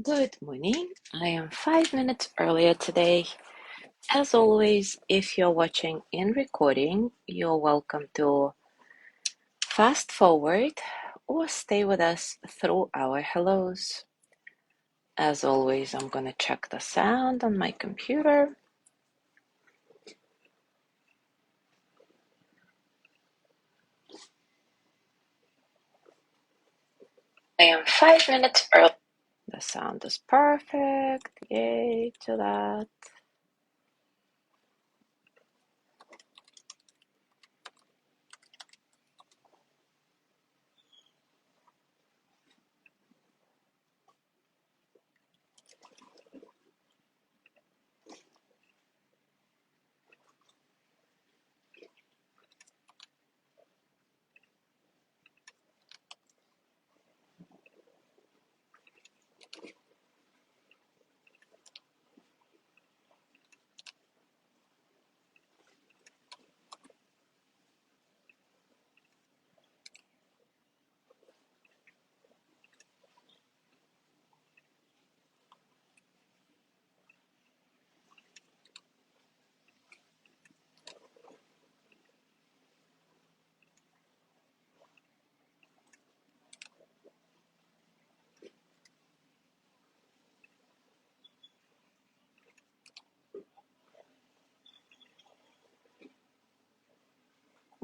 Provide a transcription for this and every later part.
Good morning. I am 5 minutes earlier today. As always, if you're watching in recording, you're welcome to fast forward or stay with us through our hellos. As always, I'm going to check the sound on my computer. I am 5 minutes early. The sound is perfect. Yay to that.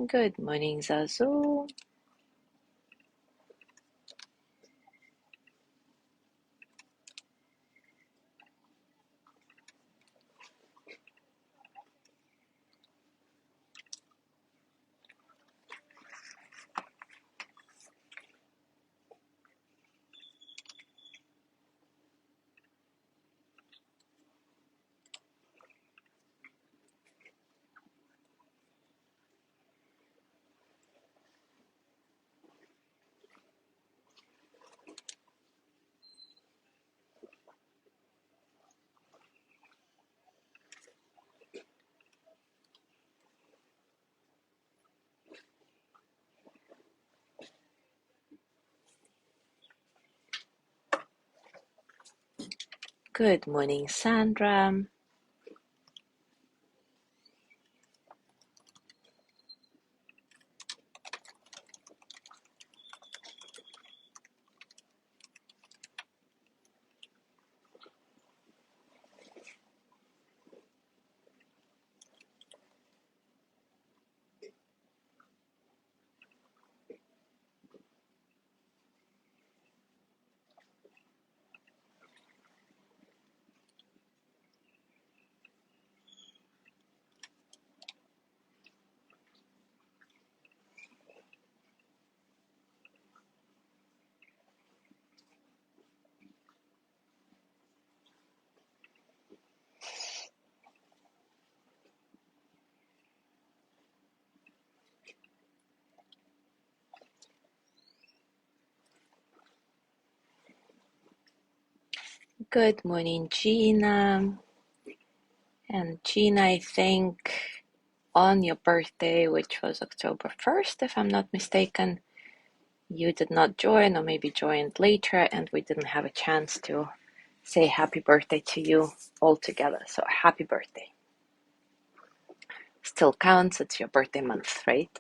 Good morning, Zazu. Good morning, Sandra. Good morning, Gina. And Gina, I think on your birthday, which was October 1st, if I'm not mistaken, you did not join, or maybe joined later, and we didn't have a chance to say happy birthday to you all together. So happy birthday. Still counts, it's your birthday month, right?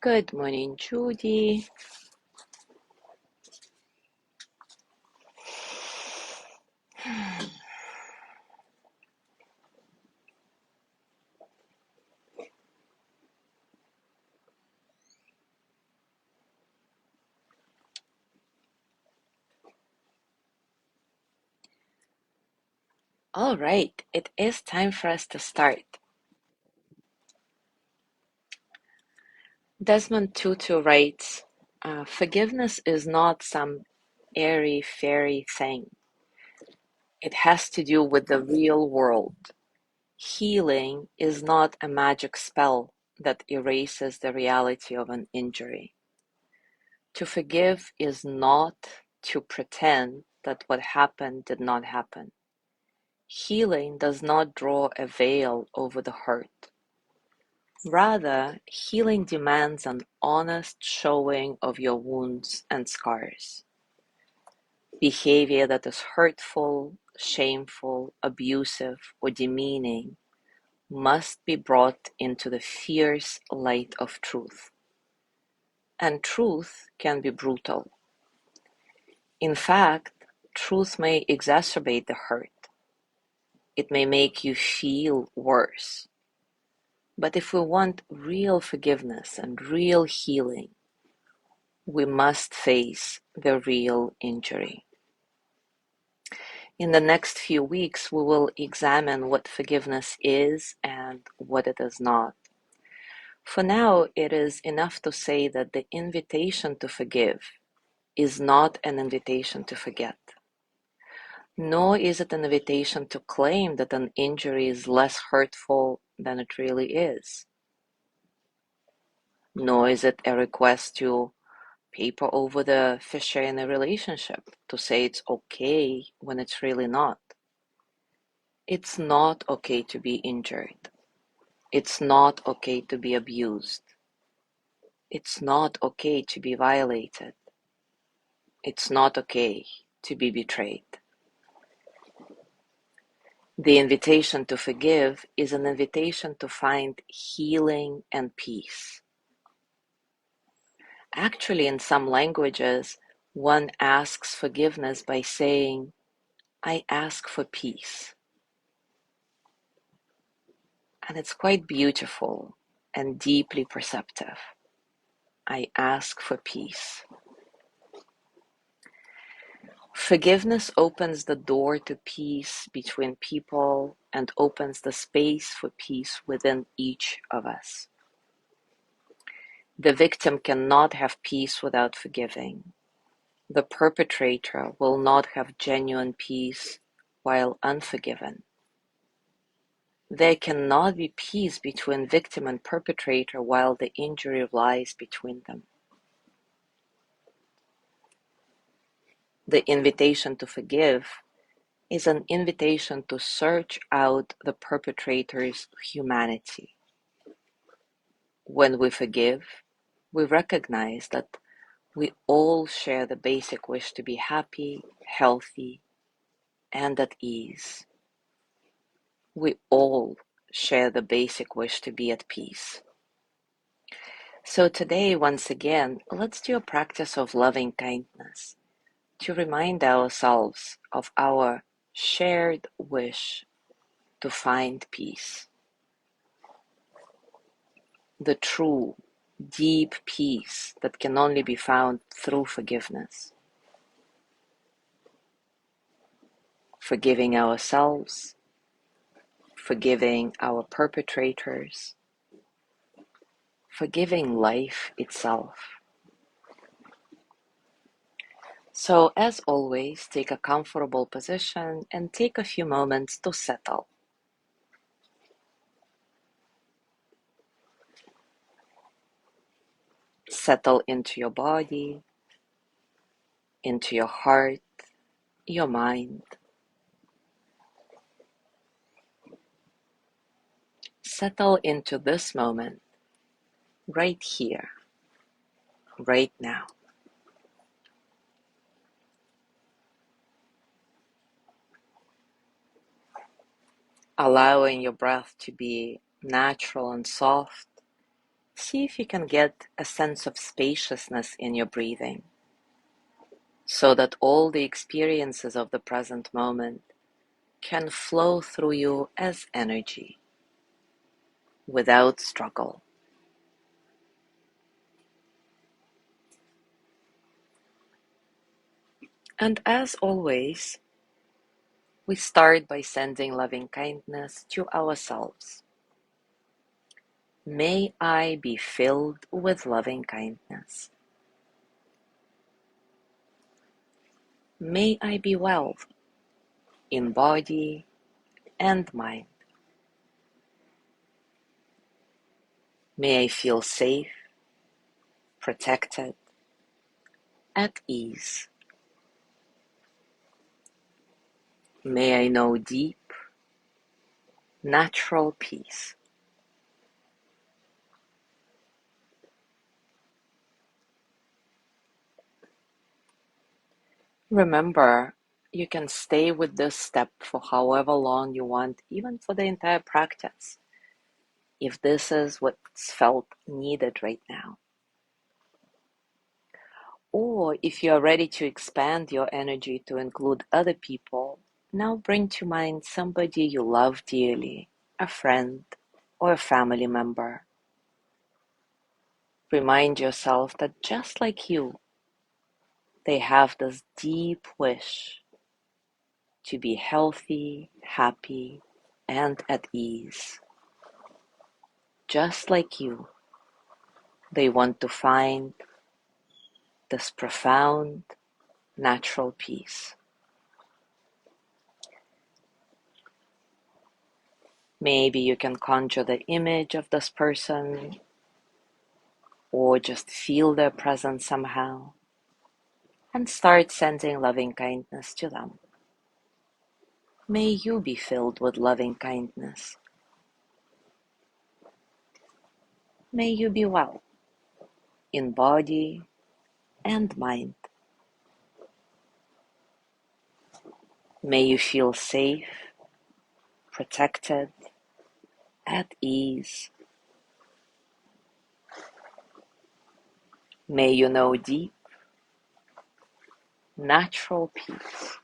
Good morning, Judy. All right, it is time for us to start. Desmond Tutu writes, forgiveness is not some airy-fairy thing. It has to do with the real world. Healing is not a magic spell that erases the reality of an injury. To forgive is not to pretend that what happened did not happen. Healing does not draw a veil over the hurt. Rather, healing demands an honest showing of your wounds and scars. Behavior that is hurtful, shameful, abusive, or demeaning must be brought into the fierce light of truth. And truth can be brutal. In fact, truth may exacerbate the hurt. It may make you feel worse. But if we want real forgiveness and real healing, we must face the real injury. In the next few weeks, we will examine what forgiveness is and what it is not. For now, it is enough to say that the invitation to forgive is not an invitation to forget, nor is it an invitation to claim that an injury is less hurtful than it really is, nor is it a request to paper over the fissure in a relationship, to say it's okay when it's really not. It's not okay to be injured. It's not okay to be abused. It's not okay to be violated. It's not okay to be betrayed. The invitation to forgive is an invitation to find healing and peace. Actually, in some languages, one asks forgiveness by saying, I ask for peace. And it's quite beautiful and deeply perceptive. I ask for peace. Forgiveness opens the door to peace between people and opens the space for peace within each of us. The victim cannot have peace without forgiving. The perpetrator will not have genuine peace while unforgiven. There cannot be peace between victim and perpetrator while the injury lies between them. The invitation to forgive is an invitation to search out the perpetrator's humanity. When we forgive, we recognize that we all share the basic wish to be happy, healthy, and at ease. We all share the basic wish to be at peace. So today, once again, let's do a practice of loving kindness to remind ourselves of our shared wish to find peace. The true, deep peace that can only be found through forgiveness. Forgiving ourselves, forgiving our perpetrators, forgiving life itself. So, as always, take a comfortable position and take a few moments to settle. Settle into your body, into your heart, your mind. Settle into this moment, right here, right now. Allowing your breath to be natural and soft. See if you can get a sense of spaciousness in your breathing, so that all the experiences of the present moment can flow through you as energy, without struggle. And as always, We start by sending loving kindness to ourselves. May I be filled with loving kindness. May I be well in body and mind. May I feel safe, protected, at ease. May I know deep, natural peace. Remember, you can stay with this step for however long you want, even for the entire practice, if this is what's felt needed right now. Or if you are ready to expand your energy to include other people, now bring to mind somebody you love dearly, a friend or a family member. Remind yourself that just like you, they have this deep wish to be healthy, happy, and at ease. Just like you, they want to find this profound, natural peace. Maybe you can conjure the image of this person or just feel their presence somehow and start sending loving kindness to them. May you be filled with loving kindness. May you be well in body and mind. May you feel safe, protected, at ease. May you know deep, natural peace.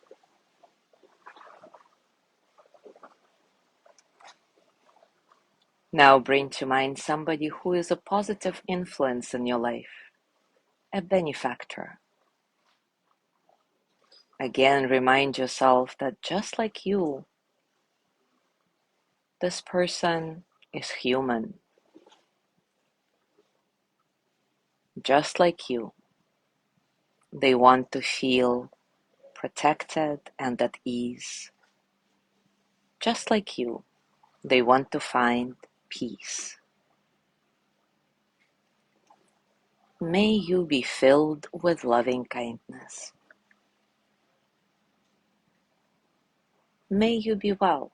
Now bring to mind somebody who is a positive influence in your life, a benefactor. Again, remind yourself that just like you, this person is human. Just like you, they want to feel protected and at ease. Just like you, they want to find peace. May you be filled with loving kindness. May you be well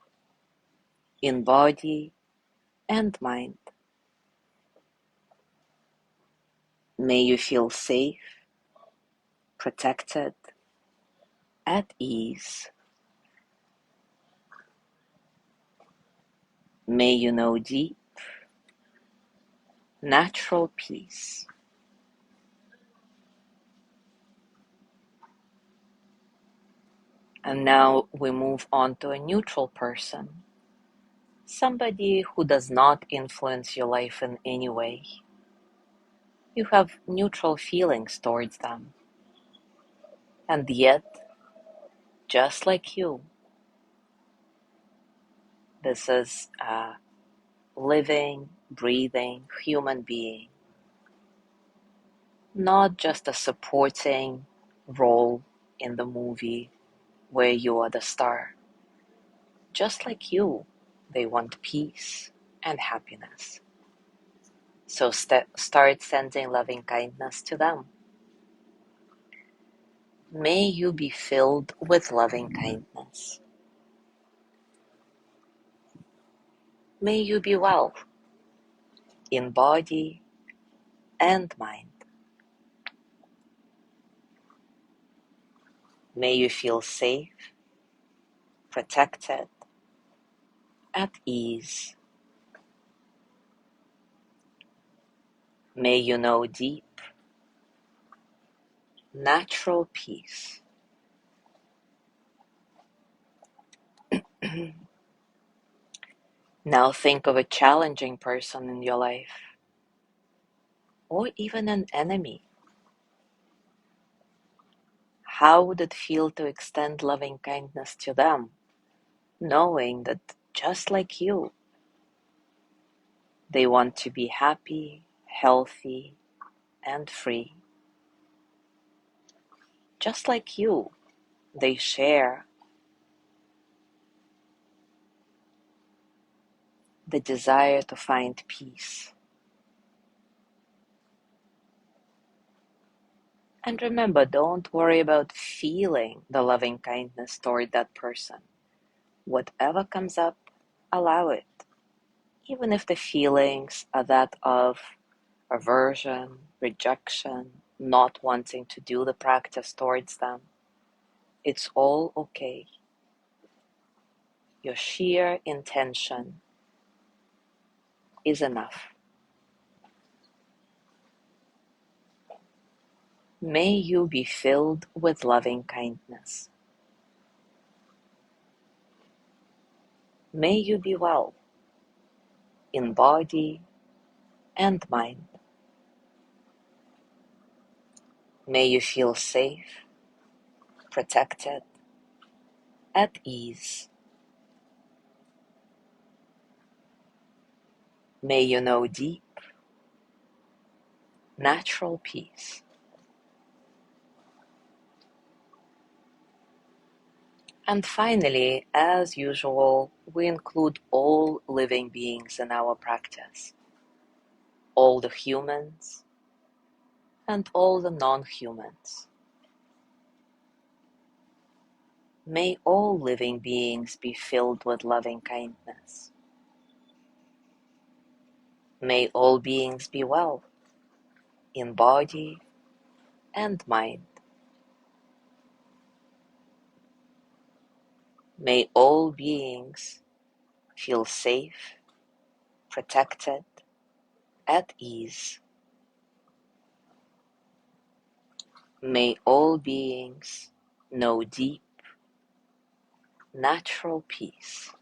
in body and mind. May you feel safe, protected, at ease. May you know deep, natural peace. And now we move on to a neutral person, somebody who does not influence your life in any way. You have neutral feelings towards them. And yet, just like you, this is a living, breathing human being, not just a supporting role in the movie where you are the star. Just like you, they want peace and happiness. So start sending loving kindness to them. May you be filled with loving kindness. May you be well in body and mind. May you feel safe, protected, at ease. May you know deep, natural peace. Now think of a challenging person in your life, or even an enemy. How would it feel to extend loving kindness to them knowing that just like you, they want to be happy, healthy, and free. Just like you, they share the desire to find peace. And remember, don't worry about feeling the loving kindness toward that person. Whatever comes up, allow it. Even if the feelings are that of aversion, rejection, not wanting to do the practice towards them, it's all okay. Your sheer intention is enough. May you be filled with loving kindness. May you be well in body and mind. May you feel safe, protected, at ease. May you know deep, natural peace. And finally, as usual, we include all living beings in our practice, all the humans and all the non-humans. May all living beings be filled with loving kindness. May all beings be well in body and mind. May all beings feel safe, protected, at ease. May all beings know deep, natural peace.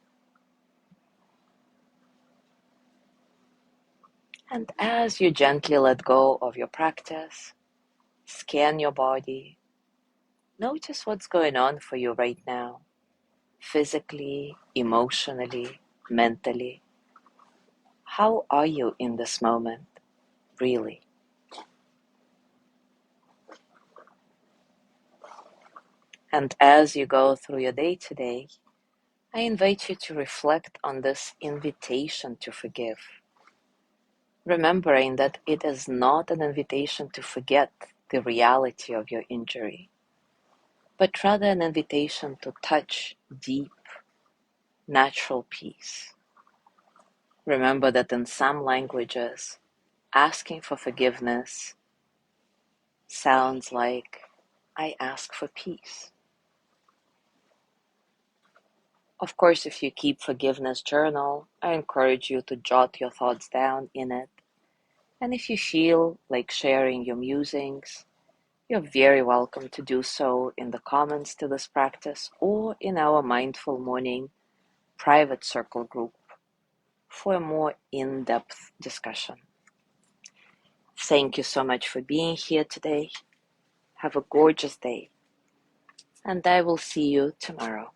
And as you gently let go of your practice, scan your body, notice what's going on for you right now, physically, emotionally, mentally. How are you in this moment, really? And as you go through your day today, I invite you to reflect on this invitation to forgive, remembering that it is not an invitation to forget the reality of your injury, but rather an invitation to touch deep, natural peace. Remember that in some languages, asking for forgiveness sounds like, I ask for peace. Of course, if you keep forgiveness journal, I encourage you to jot your thoughts down in it. And if you feel like sharing your musings, you're very welcome to do so in the comments to this practice or in our Mindful Morning private circle group for a more in-depth discussion. Thank you so much for being here today. Have a gorgeous day, and I will see you tomorrow.